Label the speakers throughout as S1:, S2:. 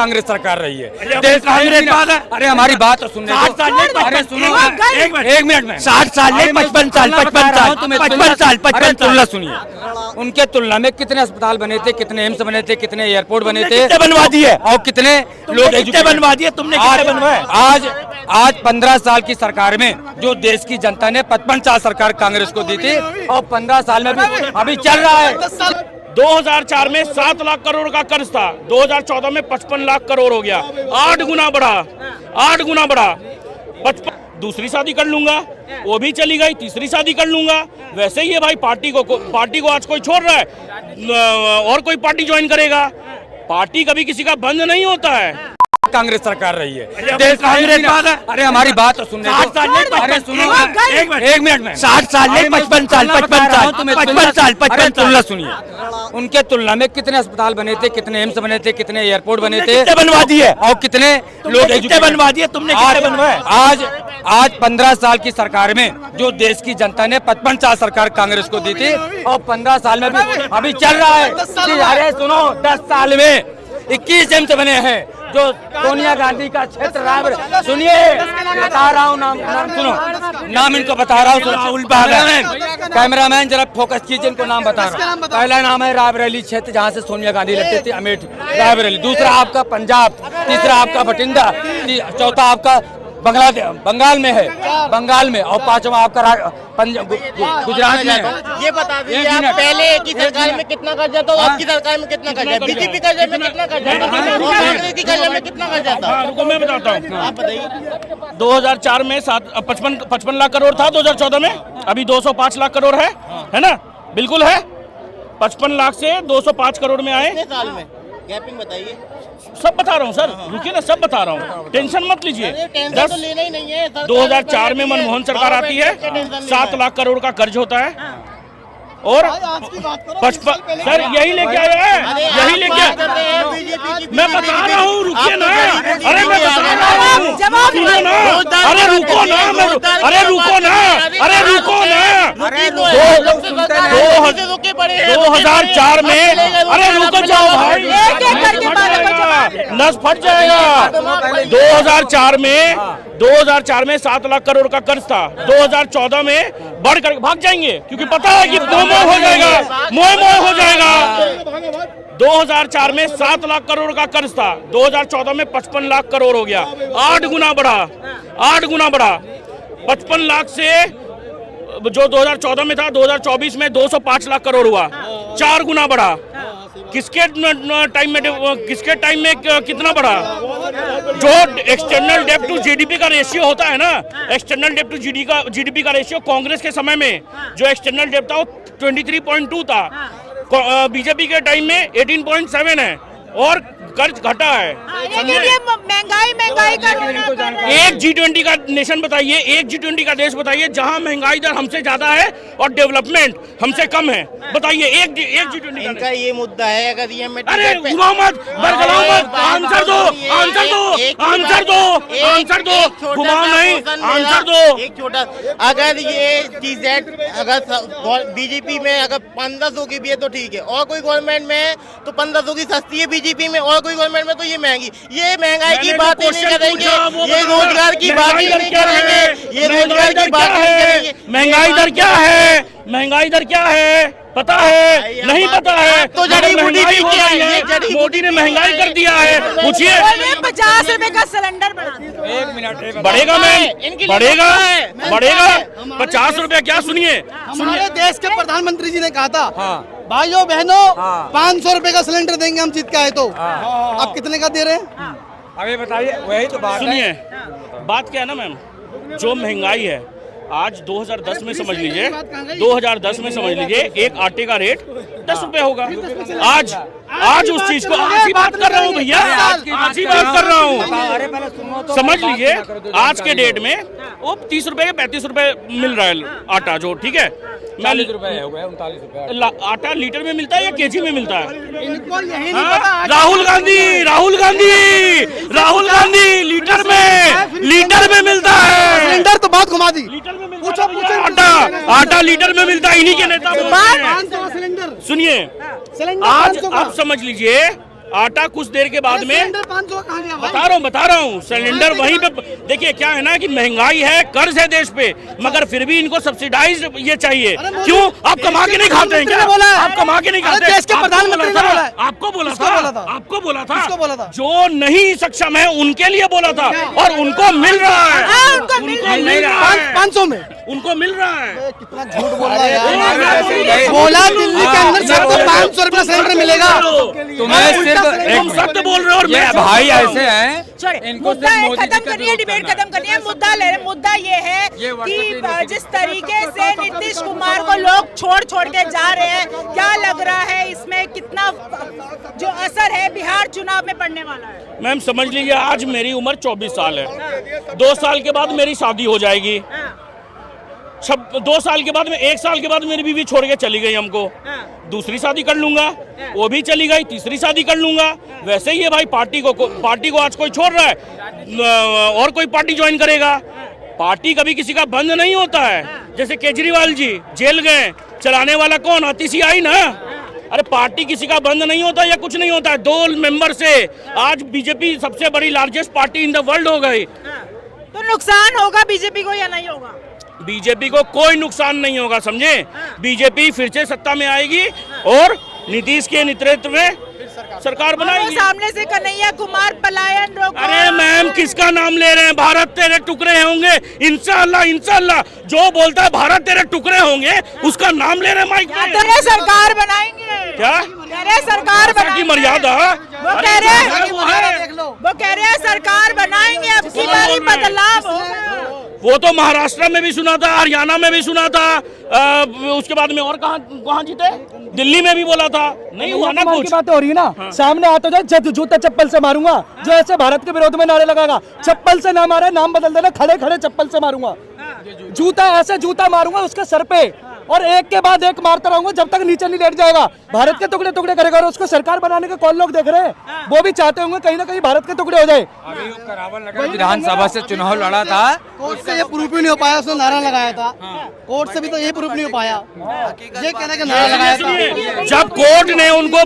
S1: कांग्रेस सरकार रही है।
S2: देश कांग्रेस बात है।
S1: अरे हमारी बात तो सुनने
S2: 60 साल नहीं,
S1: अरे सुनो
S2: एक मिनट
S1: में
S2: 60 साल नहीं, 55 साल 55
S1: तुलना सुनिए, उनके तुलना में कितने अस्पताल बने थे, कितने एम्स बने थे, कितने एयरपोर्ट बने थे,
S2: कितने बनवा दिए
S1: और कितने लोग
S2: कितने बनवा दिए तुमने, कितने बनवाए?
S1: आज 15 साल की सरकार में जो देश की जनता ने 55 साल सरकार कांग्रेस को दी थी, और 15 साल में भी अभी चल रहा है।
S3: 2004 में 7 लाख करोड़ का कर्ज था, 2014 में 55 लाख करोड़ हो गया, 8 गुना बढ़ा, 8 गुना बढ़ा। 55 दूसरी शादी कर लूंगा, वो भी चली गई, तीसरी शादी कर लूंगा। वैसे ही है भाई, पार्टी को आज कोई छोड़ रहा है और कोई पार्टी ज्वाइन करेगा। पार्टी कभी किसी का बंद नहीं होता है।
S1: कांग्रेस सरकार रही है।
S2: देश कांग्रेस बात है।
S1: अरे हमारी बात तो सुनने
S2: 60 साल नहीं,
S1: अरे सुनो
S2: एक
S1: मिनट में
S2: 60 साल नहीं, 55 साल 55
S1: तुलना सुनिए, उनके तुलना में कितने अस्पताल बने थे, कितने एम्स बने थे, कितने एयरपोर्ट बने थे,
S2: कितने बनवा दिए?
S1: और कितने लोग
S2: कितने बनवा दिए तुमने, कितने बनवाए?
S1: आज 15 साल की सरकार में जो देश की जनता ने 55 साल सरकार कांग्रेस को दी थी, और 15 साल में भी अभी चल रहा है। अरे सुनो, 10 साल में 21 एम्स बने हैं, जो सोनिया गांधी का क्षेत्र रायबरेली, सुनिए बता रहा हूँ, नाम सुनो, नाम इनको बता रहा हूँ। राहुल कैमरामैन जरा फोकस कीजिए, इनको नाम बता रहा हूँ। पहला नाम है रायबरेली क्षेत्र, जहाँ से सोनिया गांधी लड़ती थी, अमेठी रायबरेली। दूसरा आपका पंजाब, तीसरा आपका बठिंडा, चौथा आपका बंगाल में है, बंगाल में, और पांचवा आपका गुजरात में है।
S4: ये बता दीजिए आप, पहले की सरकार में कितना कर्जा था, आपकी सरकार में कितना कर्जा है? बीजेपी कर्जा में कितना कर्जा था, कांग्रेस की कर्जा में कितना कर्जा था?
S3: रुको मैं बताता हूँ।
S4: आप बताइए।
S3: 2004 में 55 लाख करोड़ था, 2014 में अभी 205 लाख करोड़ है ना? बिल्कुल है, 55 लाख से 205 करोड़ में आए।
S4: कितने साल में गैपिंग बताइए।
S3: सब बता रहा हूँ सर, रुकिए ना, सब बता रहा हूँ, टेंशन मत लीजिए।
S4: टेंशन तो लेना ही नहीं है।
S3: 2004 में मनमोहन सरकार आती है, 7 लाख करोड़ का कर्ज होता है, और 55 सर यही लेके आया है, यही लेके मैं बता रहा हूँ, रुकिए ना, अरे मैं बता रहा हूँ, सुनो ना, अरे रुको ना, अरे रुको ना, अरे रुको ना। 2004 में, अरे रुको जाओ भाई, नस फट जाएगा। 2004 में 7 लाख करोड़ का कर्ज था, 2014 में बढ़कर भाग जाएंगे, क्योंकि पता है कि मोह हो जाएगा, मोह हो जाएगा। 2004 में 7 लाख करोड़ का कर्ज था, 2014 में 55 लाख करोड़ हो गया, 8 गुना बढ़ा, 8 गुना बढ़ा। 55 लाख से जो 2014 में था, 2024 में 205 लाख करोड़ हुआ, 4 गुना बढ़ा। किसके टाइम में कितना बढ़ा? जो एक्सटर्नल डेब्ट टू जीडीपी का रेशियो होता है ना, एक्सटर्नल डेब्ट टू जीडीपी का रेशियो कांग्रेस के समय में जो एक्सटर्नल डेब्ट था वो 23.2 था, बीजेपी के टाइम में 18.7 है, और कर्ज घटा है। महंगाई का एक G20 का नेशन बताइए, एक G20 का देश बताइए जहां महंगाई दर हमसे ज्यादा है और डेवलपमेंट हमसे कम है, बताइए एक G20
S4: इनका ये मुद्दा है। अगर ये
S3: अरे घुमाओ मत, बरगलाओ मत, आंसर दो, आंसर दो, आंसर दो, आंसर दो, घुमाओ नहीं, आंसर दो।
S4: एक छोटा, अगर ये चीजें अगर बीजेपी में अगर 1500 की भी है तो ठीक है, और कोई गवर्नमेंट में है तो 1500 की सस्ती है बीजेपी में, और कोई गवर्नमेंट में तो ये महंगी। ये महंगाई की बात नहीं करेंगे, ये रोजगार की बात नहीं करेंगे, ये रोजगार की बात नहीं करेंगे।
S3: महंगाई दर क्या है? महंगाई दर क्या है पता है? नहीं पता है
S4: तो जड़ी बूटी भी क्या है?
S3: मोदी ने महंगाई कर दिया है, पूछिए।
S5: 50 रुपए का सिलेंडर बढ़ा दिया।
S1: एक मिनट
S3: बढ़ेगा मैम, बढ़ेगा, बढ़ेगा 50 रुपया क्या? सुनिए,
S6: हमारे देश के प्रधानमंत्री जी ने कहा था, भाइयों बहनों 500 रुपए का सिलेंडर देंगे हम जीत के आए तो, आप कितने का दे रहे हैं?
S1: अभी बताइए, वही तो बात है।
S3: सुनिए, बात क्या है ना मैम, जो महंगाई है आज 2010 में समझ लीजिए, 2010 में समझ लीजिए एक आटे का रेट 10 रुपए होगा। आज उस चीज को आज ही बात कर रहा हूँ भैया, आज ही बात कर रहा हूँ। समझ लीजिए आज के डेट में वो 30 रुपए 35 रुपए मिल रहा है आटा, जो ठीक है
S1: 40 रुपए हो गए, 39 रुपए।
S3: आटा लीटर में मिलता है या केजी में मिलता है?
S6: इनको यही नहीं पता।
S3: राहुल गांधी, राहुल गांधी, राहुल गांधी लीटर में मिलता है।
S6: सिलेंडर तो बात घुमा दी।
S3: लीटर में मिलता है आटा लीटर में मिलता है, इन्हीं के नेता बोलते हैं।
S6: सिलेंडर
S3: सुनिए,
S6: सिलेंडर
S3: आज आप समझ लीजिए आटा कुछ देर के बाद में
S6: 500 कहाँ गया भाई?
S3: बता रहा हूँ सिलेंडर वहीं पे। देखिए क्या है ना कि महंगाई है, कर्ज है देश पे, मगर फिर भी इनको सब्सिडाइज ये चाहिए। क्यों? आप कमा के नहीं खाते हैं क्या? आप कमा के नहीं खाते?
S6: देश के प्रधानमंत्री ने बोला है।
S3: आपको बोला
S6: किसको
S3: था?
S6: बोला था?
S3: आपको बोला था?
S6: किसको बोला था?
S3: जो नहीं सक्षम है उनके लिए बोला था, और उनको मिल रहा है।
S5: हाँ, उनको मिल रहा है।
S6: 500 में
S3: उनको मिल रहा है।
S6: कितना झूठ बोल रहा है
S1: ऐसे
S6: यार।
S1: ही
S6: बोला दिल्ली के अंदर सबको 500 रुपया सिलेंडर मिलेगा।
S1: तुम्हें सिर्फ
S3: तुम सत्य बोल रहे हो और
S1: ये
S3: मैं
S1: भाई ऐसे हैं,
S5: छोड़े,
S1: इनको
S5: मुद्दा
S1: सिर्फ
S5: है,
S1: मोदी जी
S5: खत्म
S1: का
S5: करिए,
S1: विरोध
S5: डिबेट
S1: करना है।
S5: खत्म करिए। मुद्दा ले रहे, मुद्दा ये है
S1: ये
S5: कि
S1: WhatsApp
S5: जिस तरीके से नीतीश कुमार को लोग छोड़ के जा रहे हैं, क्या लग रहा है इसमें कितना जो असर है बिहार चुनाव में पड़ने वाला है?
S3: मैम समझ लीजिए, आज मेरी उम्र 24 साल है, 2 साल के बाद मेरी शादी हो जाएगी। 2 साल के बाद में 1 साल के बाद मेरी बीवी छोड़ के चली गई हमको, दूसरी शादी कर लूंगा, वो भी चली गई, तीसरी शादी कर लूंगा। वैसे ही है भाई, पार्टी को आज कोई छोड़ रहा है और कोई पार्टी ज्वाइन करेगा। पार्टी कभी किसी का बंद नहीं होता है। जैसे केजरीवाल जी जेल गए, चलाने वाला कौन? आतिशी आई ना। अरे पार्टी किसी का बंद नहीं होता या कुछ नहीं होता है। 2 मेंबर से आज बीजेपी सबसे बड़ी largest party in the world हो गई।
S5: तो नुकसान होगा बीजेपी को या नहीं होगा?
S3: बीजेपी को कोई नुकसान नहीं होगा, समझे। बीजेपी फिर से सत्ता में आएगी और नीतीश के नेतृत्व में सरकार बनाएगी।
S5: सामने से कन्हैया कुमार पलायन रोको।
S3: अरे मैम किसका नाम ले रहे हैं? भारत तेरे टुकड़े होंगे, इंशाअल्लाह इंशाअल्लाह। जो बोलता है भारत तेरे टुकड़े होंगे, उसका नाम ले रहे हैं माइक पे।
S5: तेरे सरकार बनाएंगे
S3: क्या?
S5: तेरे सरकार
S3: की मर्यादा
S5: वो कह रहे हैं सरकार बनाएंगे, अब की बारी बदलाव होगा।
S3: वो तो महाराष्ट्र में भी सुना था, हरियाणा में भी सुना था, उसके बाद में और कहाँ जीते? दिल्ली में भी बोला था, नहीं हुआ ना कुछ।
S7: बात हो रही है ना, सामने आता जाए जूता चप्पल से मारूंगा। जो ऐसे भारत के विरोध में नारे लगाएगा, चप्पल से ना मारे, नाम बदल देना, खड़े खड़े चप्पल से मारूंगा। जूता ऐसे जूता मारूंगा उसके सर पे, और एक के बाद एक मारता रहूंगा जब तक नीचे नहीं लेट जाएगा। भारत के टुकड़े टुकड़े करेगा, और उसको सरकार बनाने के कौन लोग देख रहे हैं? वो भी चाहते होंगे कहीं ना कहीं भारत के टुकड़े हो जाए।
S1: अभी करावल नगर विधानसभा से चुनाव लड़ा था,
S6: कोर्ट से ये प्रूफ ही नहीं हो पाया, उसने नारा लगाया था। कोर्ट से भी तो ये प्रूफ नहीं हो पाया। ये कहना कि नारा लगाया था।
S3: जब कोर्ट ने उनको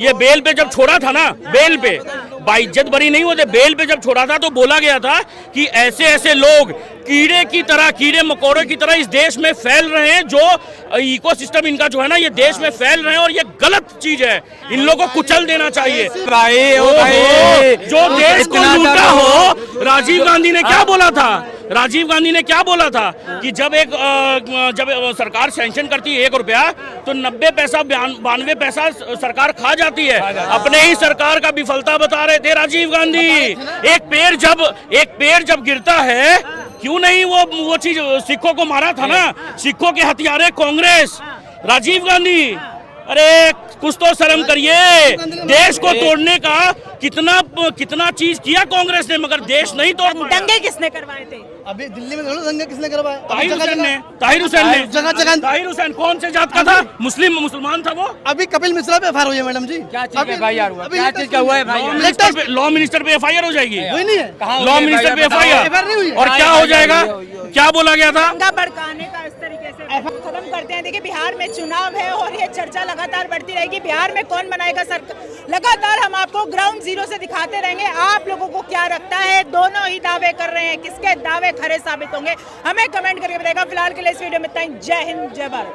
S3: ये बेल पे जब छोड़ा था ना, बेल पे बाइज्जत बरी नहीं होते, बेल पे जब छोड़ा था तो बोला गया था कि ऐसे ऐसे लोग कीड़े की तरह, कीड़े मकोड़े की तरह इस देश में फैल रहे हैं, जो इकोसिस्टम इनका जो है ना, ये देश में फैल रहे हैं, और ये गलत चीज है, इन लोगों को कुचल देना चाहिए।
S1: भाई
S3: जो देश को लूटा हो। राजीव गांधी ने क्या बोला था? राजीव गांधी ने क्या बोला था कि जब सरकार सैंक्शन करती है 1 रुपया, तो 90 पैसा 92 पैसा सरकार खा जाती है। अपने ही सरकार का विफलता बता रहे थे राजीव गांधी। एक पेड़ जब गिरता है, क्यों नहीं वो चीज सिखों को मारा था ना, सिखों के हथियारे कांग्रेस, राजीव गांधी। अरे कुछ तो शर्म करिए। देश को तोड़ने का कितना चीज किया कांग्रेस ने, मगर देश नहीं तोड़ पाया।
S5: दंगे किसने करवाए थे?
S6: अभी दिल्ली में दंगे किसने करवाए?
S3: ताहिर हुसैन ने। ताहिर हुसैन कौन से जात का था? मुसलमान था वो।
S6: अभी कपिल मिश्रा पे एफआईआर हुई है मैडम जी।
S1: क्या चीज का FIR हुआ? क्या चीज का हुआ है भाई?
S3: लॉ मिनिस्टर पे FIR हो जाएगी।
S6: वही नहीं है,
S3: लॉ मिनिस्टर पे FIR
S6: नहीं हुई।
S3: और क्या हो जाएगा? क्या बोला गया था?
S5: दंगा भड़काने का इस तरीके से खत्म करते हैं। देखिए बिहार में चुनाव है और ये चर्चा लगातार बढ़ती रहेगी। बिहार में कौन बनाएगा सरकार, लगातार हम आपको ग्राउंड जीरो से दिखाते रहेंगे। आप लोगों को क्या लगता है? दोनों ही दावे कर रहे हैं, किसके दावे खरे साबित होंगे हमें कमेंट करके बताएगा। फिलहाल के लिए इस वीडियो में इतना ही। जय हिंद, जय भारत।